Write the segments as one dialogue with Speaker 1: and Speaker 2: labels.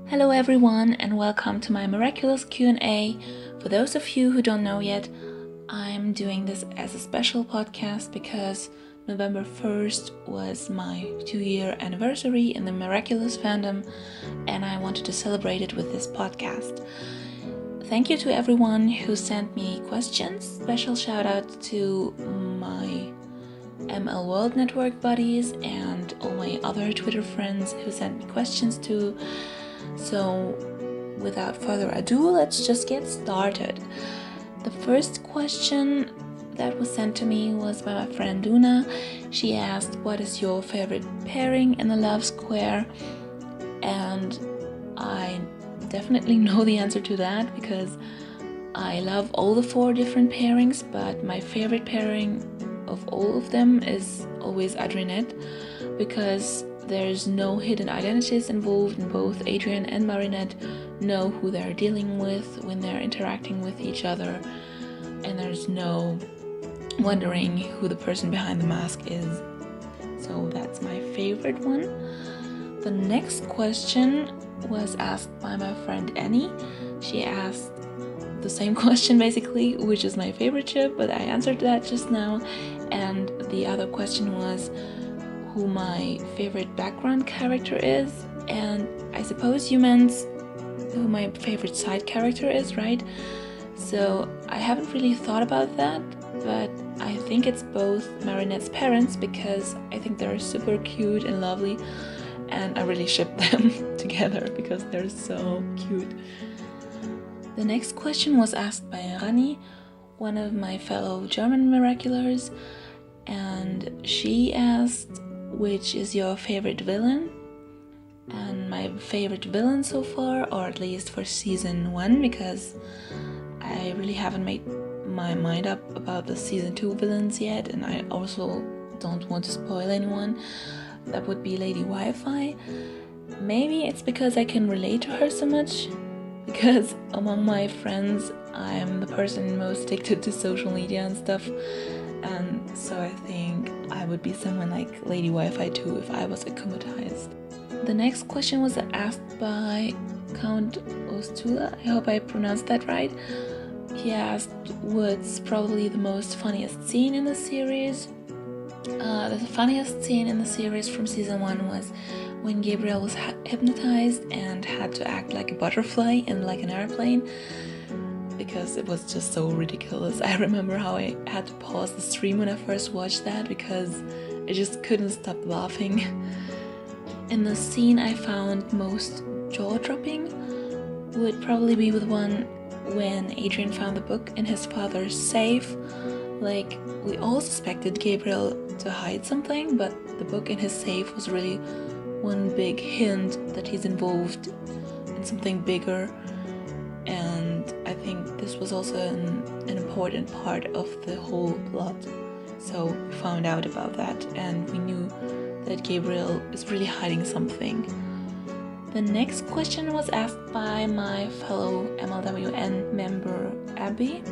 Speaker 1: Hello everyone and welcome to my Miraculous Q&A. For those of you who don't know yet, I'm doing this as a special podcast because November 1st was my 2-year anniversary in the Miraculous fandom and I wanted to celebrate it with this podcast. Thank you to everyone who sent me questions. Special shout out to my ML World Network buddies and all my other Twitter friends who sent me questions too. So without further ado, let's just get started. The first question that was sent to me was by my friend Duna. She asked, what is your favorite pairing in the Love Square? And I definitely know the answer to that because I love all the 4 different pairings, but my favorite pairing of all of them is always Adrinette because there's no hidden identities involved, and both Adrian and Marinette know who they're dealing with when they're interacting with each other, and there's no wondering who the person behind the mask is. So that's my favorite one. The next question was asked by my friend Annie. She asked the same question basically, which is my favorite ship, but I answered that just now. And the other question was who my favorite background character is, and I suppose you meant who my favorite side character is, right? So I haven't really thought about that, but I think it's both Marinette's parents because I think they're super cute and lovely, and I really ship them together because they're so cute. The next question was asked by Rani, one of my fellow German Miraculars, and she asked, which is your favorite villain? And my favorite villain so far, or at least for season 1, because I really haven't made my mind up about the season 2 villains yet, and I also don't want to spoil anyone, that would be Lady Wi-Fi. Maybe it's because I can relate to her so much, because among my friends I'm the person most addicted to social media and stuff, and so I think I would be someone like Lady Wi-Fi too if I was acclimatized. The next question was asked by Count Ostula. I hope I pronounced that right. He asked what's probably the most funniest scene in the series. The funniest scene in the series from season 1 was when Gabriel was hypnotized and had to act like a butterfly in like an airplane, because it was just so ridiculous. I remember how I had to pause the stream when I first watched that because I just couldn't stop laughing. And the scene I found most jaw-dropping would probably be the one when Adrian found the book in his father's safe. Like, we all suspected Gabriel to hide something, but the book in his safe was really one big hint that he's involved in something bigger. And I think this was also an important part of the whole plot. So we found out about that and we knew that Gabriel is really hiding something. The next question was asked by my fellow MLWN member Abby.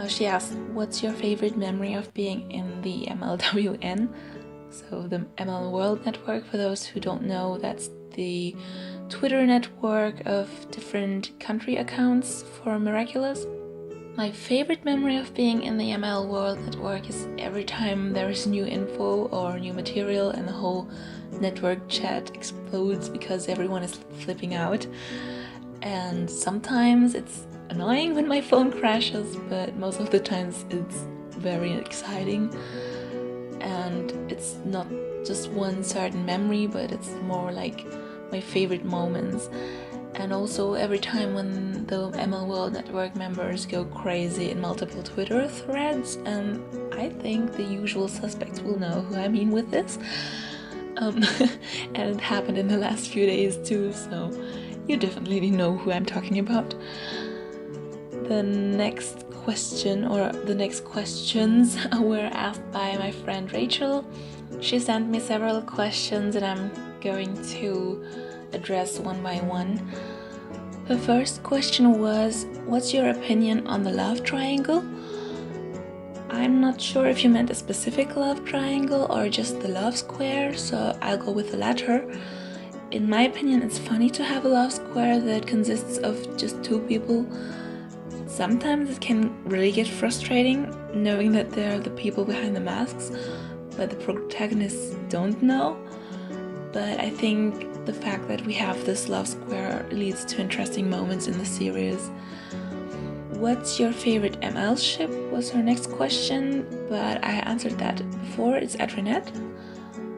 Speaker 1: She asked, what's your favorite memory of being in the MLWN? So the ML World Network, for those who don't know, that's the Twitter network of different country accounts for Miraculous. My favorite memory of being in the ML World Network is every time there is new info or new material and the whole network chat explodes because everyone is flipping out. And sometimes it's annoying when my phone crashes, but most of the times it's very exciting. And it's not just one certain memory, but it's more like my favorite moments. And also every time when the ML World Network members go crazy in multiple Twitter threads, and I think the usual suspects will know who I mean with this. And it happened in the last few days too, so you definitely know who I'm talking about. The next question, or the next questions, were asked by my friend Rachel. She sent me several questions and I'm going to address one by one. The first question was, what's your opinion on the love triangle? I'm not sure if you meant a specific love triangle or just the love square, so I'll go with the latter. in my opinion, it's funny to have a love square that consists of just two people. Sometimes it can really get frustrating knowing that they're the people behind the masks, but the protagonists don't know. But I think the fact that we have this love square leads to interesting moments in the series. What's your favorite ML ship was her next question, but I answered that before. It's Adrinette.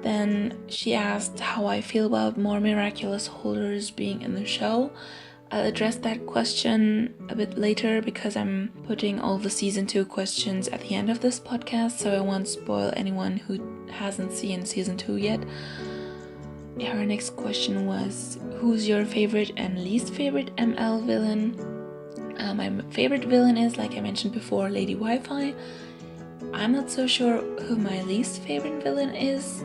Speaker 1: Then she asked how I feel about more Miraculous holders being in the show. I'll address that question a bit later because I'm putting all the season 2 questions at the end of this podcast, so I won't spoil anyone who hasn't seen season 2 yet. Her next question was, who's your favorite and least favorite ML villain? My favorite villain is, like I mentioned before, Lady Wi-Fi. I'm not so sure who my least favorite villain is,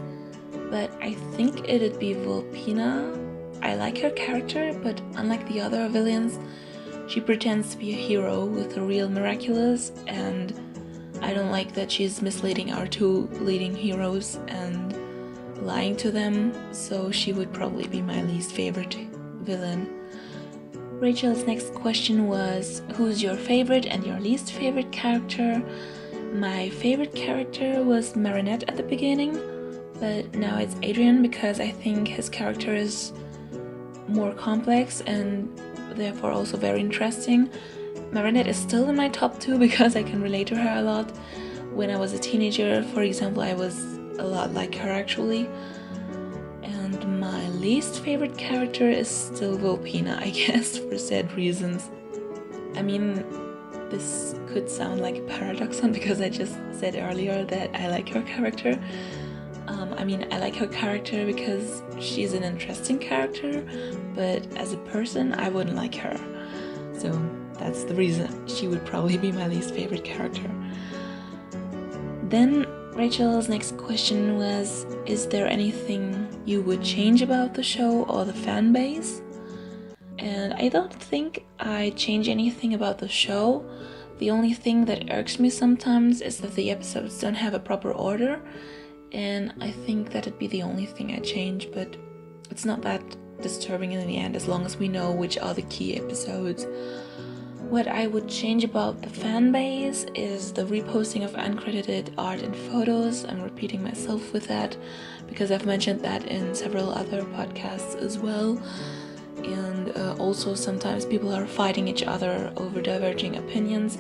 Speaker 1: but I think it'd be Vulpina. I like her character, but unlike the other villains, she pretends to be a hero with a real Miraculous, and I don't like that she's misleading our two leading heroes and lying to them, so she would probably be my least favorite villain. Rachel's next question was, who's your favorite and your least favorite character? My favorite character was Marinette at the beginning, but now it's Adrian because I think his character is more complex and therefore also very interesting. Marinette is still in my top 2 because I can relate to her a lot. When I was a teenager, for example, I was a lot like her actually. And my least favorite character is still Vulpina, I guess, for sad reasons. I mean, this could sound like a paradoxon because I just said earlier that I like her character. I like her character because she's an interesting character, but as a person, I wouldn't like her. So that's the reason she would probably be my least favorite character. Then Rachel's next question was, is there anything you would change about the show or the fan base? And I don't think I change anything about the show. The only thing that irks me sometimes is that the episodes don't have a proper order, and I think that'd be the only thing I change, but it's not that disturbing in the end as long as we know which are the key episodes. What I would change about the fan base is the reposting of uncredited art and photos. I'm repeating myself with that because I've mentioned that in several other podcasts as well. And also sometimes people are fighting each other over diverging opinions.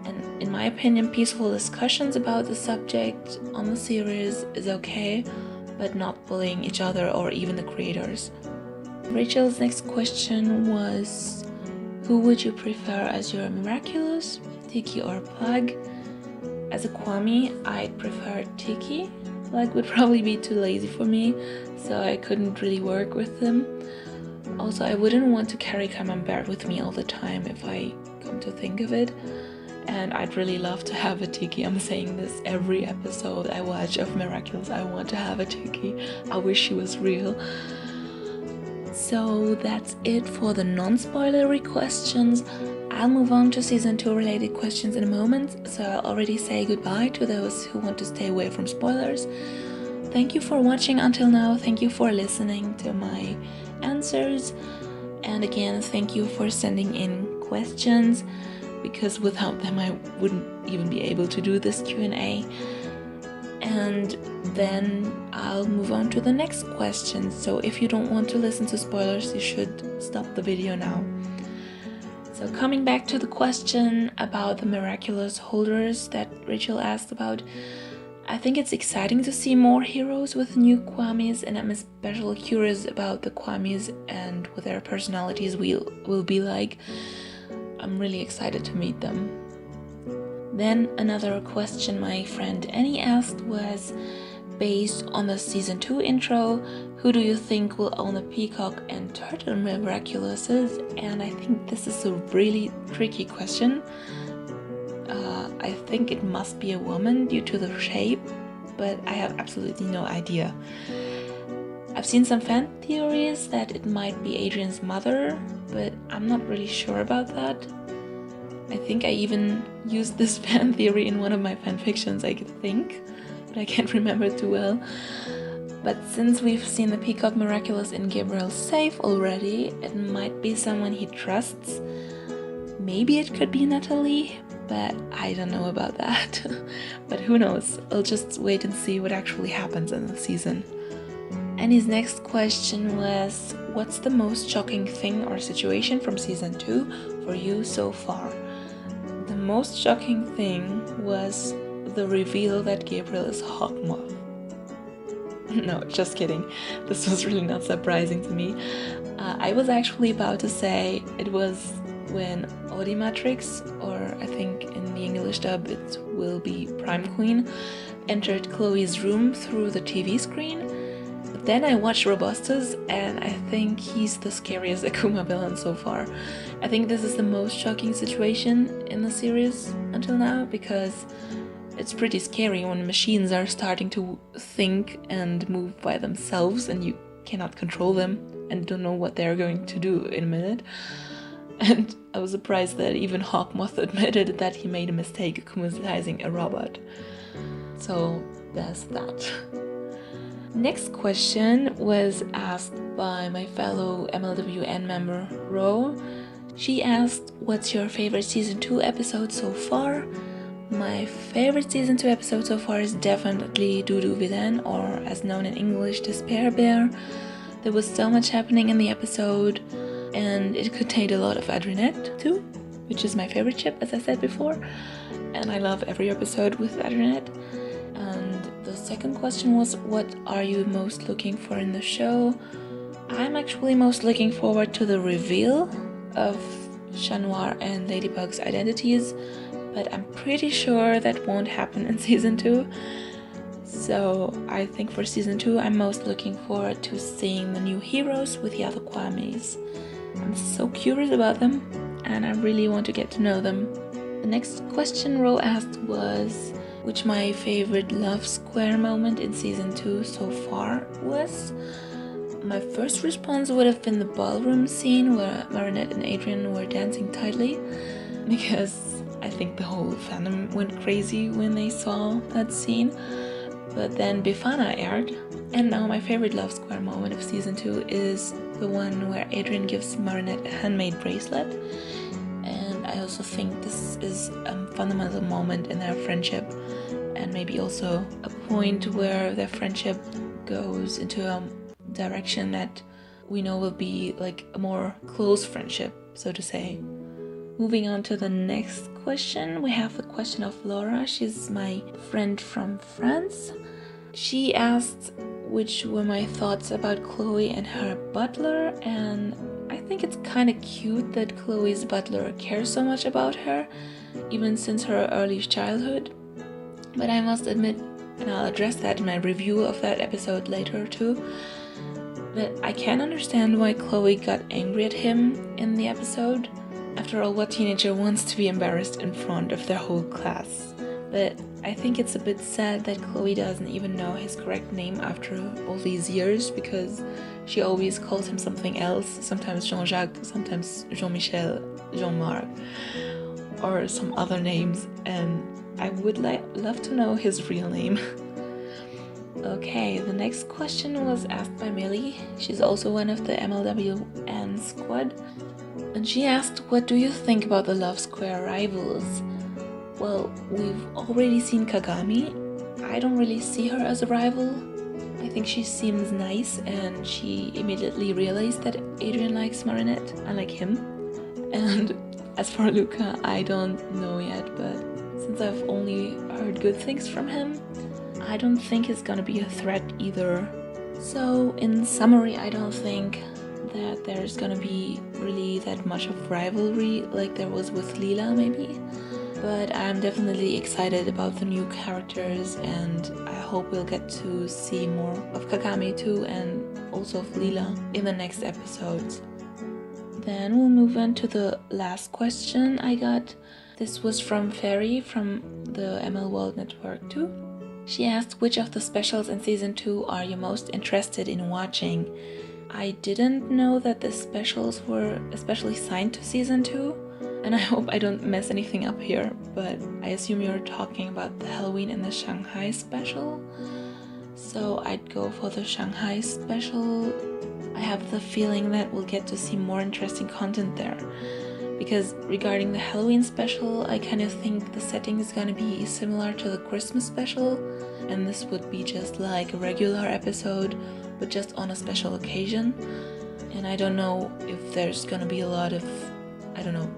Speaker 1: And in my opinion, peaceful discussions about the subject on the series is okay, but not bullying each other or even the creators. Rachel's next question was, who would you prefer as your Miraculous, Tiki or Plug? As a Kwami, I'd prefer Tiki. Plug would probably be too lazy for me, so I couldn't really work with him. Also, I wouldn't want to carry Camembert with me all the time if I come to think of it. And I'd really love to have a Tiki. I'm saying this every episode I watch of Miraculous. I want to have a Tiki. I wish he was real. So that's it for the non-spoilery questions. I'll move on to season 2 related questions in a moment, so I'll already say goodbye to those who want to stay away from spoilers. Thank you for watching until now. Thank you for listening to my answers. And again, thank you for sending in questions, because without them I wouldn't even be able to do this Q&A. And then I'll move on to the next question. So if you don't want to listen to spoilers, you should stop the video now. So coming back to the question about the Miraculous holders that Rachel asked about, I think it's exciting to see more heroes with new Kwamis, and I'm especially curious about the Kwamis and what their personalities will be like. I'm really excited to meet them. Then another question my friend Annie asked was, based on the season 2 intro, who do you think will own the Peacock and Turtle Miraculouses? And I think this is a really tricky question. I think it must be a woman due to the shape, but I have absolutely no idea. I've seen some fan theories that it might be Adrian's mother, but I'm not really sure about that. I think I even used this fan theory in one of my fanfictions, I think, but I can't remember too well. But since we've seen the Peacock Miraculous in Gabriel's safe already, it might be someone he trusts. Maybe it could be Natalie, but I don't know about that. But who knows? I'll just wait and see what actually happens in the season. And his next question was, what's the most shocking thing or situation from season 2 for you so far? The most shocking thing was the reveal that Gabriel is Hawkmoth. No, just kidding. This was really not surprising to me. I was actually about to say it was when Audimatrix, or I think in the English dub it will be Prime Queen, entered Chloe's room through the TV screen. But then I watched Robustus and I think he's the scariest Akuma villain so far. I think this is the most shocking situation in the series until now, because it's pretty scary when machines are starting to think and move by themselves and you cannot control them and don't know what they're going to do in a minute. And I was surprised that even Hawkmoth admitted that he made a mistake akumatizing a robot. So there's that. Next question was asked by my fellow MLWN member, Ro. She asked, what's your favorite season 2 episode so far? My favorite season 2 episode so far is definitely Dudu Villain, or as known in English, Despair Bear. There was so much happening in the episode, and it contained a lot of Adrinette too, which is my favorite ship, as I said before, and I love every episode with Adrinette. And the second question was, what are you most looking for in the show? I'm actually most looking forward to the reveal of Chat Noir and Ladybug's identities, but I'm pretty sure that won't happen in season 2. So I think for season 2 I'm most looking forward to seeing the new heroes with the other Kwames. I'm so curious about them and I really want to get to know them. The next question Ro asked was which my favorite love square moment in season 2 so far was. My first response would have been the ballroom scene where Marinette and Adrian were dancing tightly, because I think the whole fandom went crazy when they saw that scene. But then Befana aired, and now my favorite love square moment of season 2 is the one where Adrian gives Marinette a handmade bracelet. And I also think this is a fundamental moment in their friendship, and maybe also a point where their friendship goes into a direction that we know will be like a more close friendship, so to say. Moving on to the next question, we have the question of Laura. She's my friend from France. She asked which were my thoughts about Chloe and her butler, and I think it's kind of cute that Chloe's butler cares so much about her, even since her early childhood. But I must admit, and I'll address that in my review of that episode later too, that I can understand why Chloe got angry at him in the episode. After all, what teenager wants to be embarrassed in front of their whole class? But I think it's a bit sad that Chloe doesn't even know his correct name after all these years, because she always calls him something else, sometimes Jean-Jacques, sometimes Jean-Michel, Jean-Marc, or some other names, and I would love to know his real name. Okay, the next question was asked by Millie. She's also one of the MLWN squad. And she asked, what do you think about the Love Square rivals? Well, we've already seen Kagami. I don't really see her as a rival. I think she seems nice and she immediately realized that Adrian likes Marinette, unlike him. And as for Luca, I don't know yet, but since I've only heard good things from him, I don't think he's gonna be a threat either. So in summary, I don't think that there's gonna be really that much of rivalry like there was with Leela maybe. But I'm definitely excited about the new characters, and I hope we'll get to see more of Kagami too, and also of Leela in the next episodes. Then we'll move on to the last question I got. This was from Fairy from the ML World Network too. She asked, which of the specials in season 2 are you most interested in watching? I didn't know that the specials were especially signed to season 2, and I hope I don't mess anything up here, but I assume you're talking about the Halloween and the Shanghai special. So I'd go for the Shanghai special. I have the feeling that we'll get to see more interesting content there. Because regarding the Halloween special, I kind of think the setting is gonna be similar to the Christmas special, and this would be just like a regular episode, but just on a special occasion. And I don't know if there's gonna be a lot of,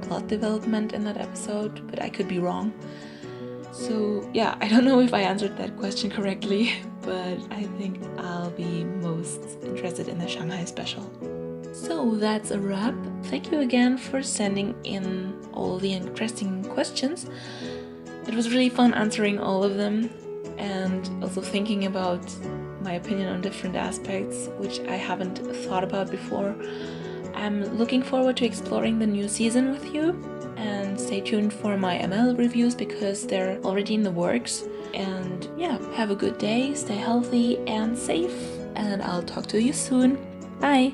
Speaker 1: plot development in that episode, but I could be wrong. So yeah, I don't know if I answered that question correctly, but I think I'll be most interested in the Shanghai special. So that's a wrap. Thank you again for sending in all the interesting questions. It was really fun answering all of them and also thinking about my opinion on different aspects, which I haven't thought about before. I'm looking forward to exploring the new season with you, and stay tuned for my ML reviews because they're already in the works. And yeah, have a good day, stay healthy and safe, and I'll talk to you soon. Bye!